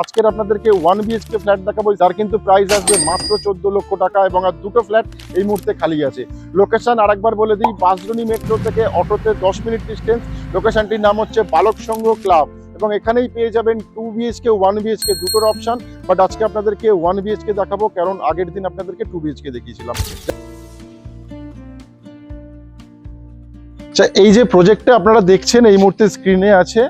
আজকের আপনাদেরকে 1 BHK flat দেখাবো, যার কিন্তু প্রাইস আসবে মাত্র 14 লক্ষ টাকা এবং আর দুটো ফ্ল্যাট এই মুহূর্তে খালি আছে। লোকেশন আরেকবার বলে দিই, বাঁশদ্রোণী মেট্রো থেকে অটোতে 10 মিনিট ডিস্টেন্স। লোকেশনটির নাম হচ্ছে বালক সংঘ ক্লাব এবং এখানেই পেয়ে যাবেন 2 বিএইচকে 1 বিএইচকে দুটোর অপশন। বাট আজকে আপনাদেরকে 1 বিএইচকে দেখাবো, কারণ আগের দিন আপনাদেরকে 2 বিএইচকে দেখিয়েছিলাম। এই যে প্রজেক্টটা আপনারা দেখছেন এই মুহূর্তে স্ক্রিনে আছে,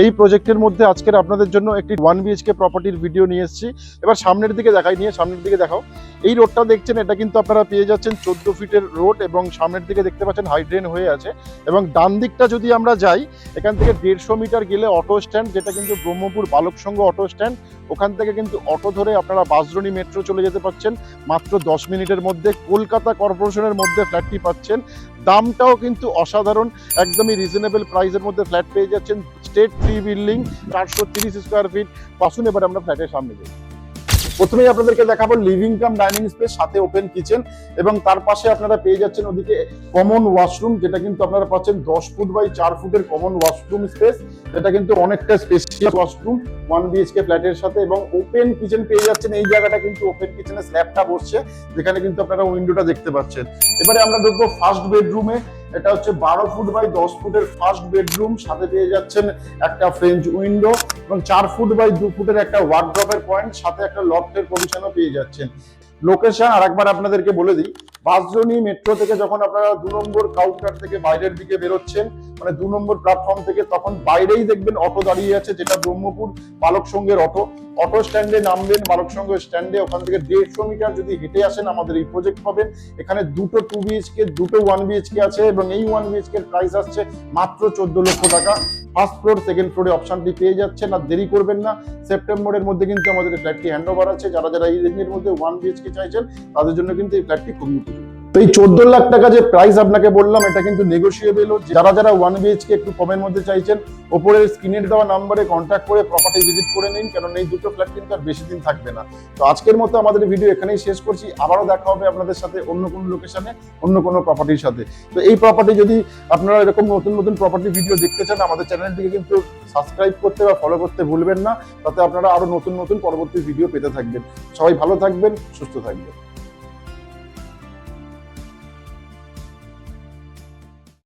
এই প্রজেক্টের মধ্যে আজকের আপনাদের জন্য একটি 1 বিএইচকে প্রপার্টির ভিডিও নিয়ে এসেছি। এবার সামনের দিকে দেখাই, নিয়ে সামনের দিকে দেখাও। এই রোডটা দেখছেন, এটা কিন্তু আপনারা পেয়ে যাচ্ছেন 14 ফিটের রোড এবং সামনের দিকে দেখতে পাচ্ছেন হাইড্রেন হয়ে আছে। এবং ডান দিকটা যদি আমরা যাই, এখান থেকে 150 মিটার গেলে অটো স্ট্যান্ড, যেটা কিন্তু ব্রহ্মপুর বালক সংঘ অটো স্ট্যান্ড। ওখান থেকে কিন্তু অটো ধরে আপনারা বাঁশদ্রোণী মেট্রো চলে যেতে পারছেন মাত্র 10 মিনিটের মধ্যে। কলকাতা কর্পোরেশনের মধ্যে ফ্ল্যাটটি পাচ্ছেন, দামটাও কিন্তু অসাধারণ, একদমই রিজনেবল প্রাইসের মধ্যে ফ্ল্যাট পেয়ে যাচ্ছেন। State free building, 430 square feet. আসুন এবার আমরা ফ্ল্যাটের সামনে যাই। প্রথমেই আপনাদেরকে দেখাবো লিভিং কাম ডাইনিং স্পেস, সাথে ওপেন কিচেন এবং তার পাশে আপনারা পেয়ে যাচ্ছেন ওদিকে কমন ওয়াশরুম, যেটা কিন্তু আপনারা পাচ্ছেন 10 ফুট বাই 4 ফুটের কমন ওয়াশরুম স্পেস। এটা কিন্তু অনেকটা স্পেশিয়াস ওয়াশরুম 1 বিএইচকে ফ্ল্যাটের সাথে, এবং ওপেন কিচেন পেয়ে যাচ্ছেন। এই জায়গাটা কিন্তু ওপেন কিচেনের স্ল্যাবটা বসছে, যেখানে কিন্তু আপনারা উইন্ডোটা দেখতে পাচ্ছেন। এবারে আমরা দেখবো ফার্স্ট বেডরুমে। এটা হচ্ছে 12 ফুট বাই 10 ফুটের ফার্স্ট বেডরুম, সাথে পেয়ে যাচ্ছেন একটা ফ্রেঞ্চ উইন্ডো এবং 4 ফুট বাই 2 ফুটের একটা ওয়ার্ড্রপের পয়েন্ট, সাথে একটা লফটের পজিশনও পেয়ে যাচ্ছেন। লোকেশন আরেকবার আপনাদেরকে বলে দিই, বাঁশদ্রোণী মেট্রো থেকে যখন আপনারা 2 নম্বর কাউন্টার থেকে বাইরের দিকে বেরোচ্ছেন, মানে 2 নম্বর প্ল্যাটফর্ম থেকে, তখন বাইরেই দেখবেন অটো দাঁড়িয়ে আছে, যেটা ব্রহ্মপুর বালক সংঘের অটো। অটো স্ট্যান্ডে নামবেন, বালক সংঘ স্ট্যান্ডে, ওখান থেকে 150 মিটার যদি হেঁটে আসেন আমাদের এই প্রজেক্ট পাবেন। এখানে দুটো 2 বিএইচকে, দুটো 1 বিএইচকে আছে এবং এই 1 বিএইচকে এর প্রাইস আসছে মাত্র 14 লক্ষ টাকা। ফার্স্ট ফ্লোর, সেকেন্ড ফ্লোরে অপশনটি পেয়ে যাচ্ছেন। আর দেরি করবেন না, সেপ্টেম্বরের মধ্যে কিন্তু আমাদের ফ্ল্যাটটি হ্যান্ডওভার আছে। যারা এই রেঞ্জের মধ্যে 1 বিএইচকে চাইছেন, তাদের জন্য কিন্তু এই ফ্ল্যাটটি খুবই উপযুক্ত। তো এই 14 লাখ টাকা যে প্রাইস আপনাকে বললাম, এটা কিন্তু নেগোশিয়েবল। যারা 1 বিএইচকে একটু কমের মধ্যে চাইছেন, ওপরের স্ক্রিনের দেওয়া নাম্বারে কন্ট্যাক্ট করে প্রপার্টি ভিজিট করে নিন, কারণ এই দুটো ফ্ল্যাট কিন্তু আর বেশি দিন থাকবে না। তো আজকের মতো আমাদের ভিডিও এখানেই শেষ করছি। আবারও দেখা হবে আপনাদের সাথে অন্য কোনো লোকেশনে, অন্য কোনো প্রপার্টির সাথে। তো এই প্রপার্টি যদি আপনারা এরকম নতুন নতুন প্রপার্টি ভিডিও দেখতে চান, আমাদের চ্যানেলটিকে কিন্তু সাবস্ক্রাইব করতে বা ফলো করতে ভুলবেন না, তাতে আপনারা আরো নতুন নতুন পরবর্তী ভিডিও পেতে থাকবেন। সবাই ভালো থাকবেন, সুস্থ থাকবেন।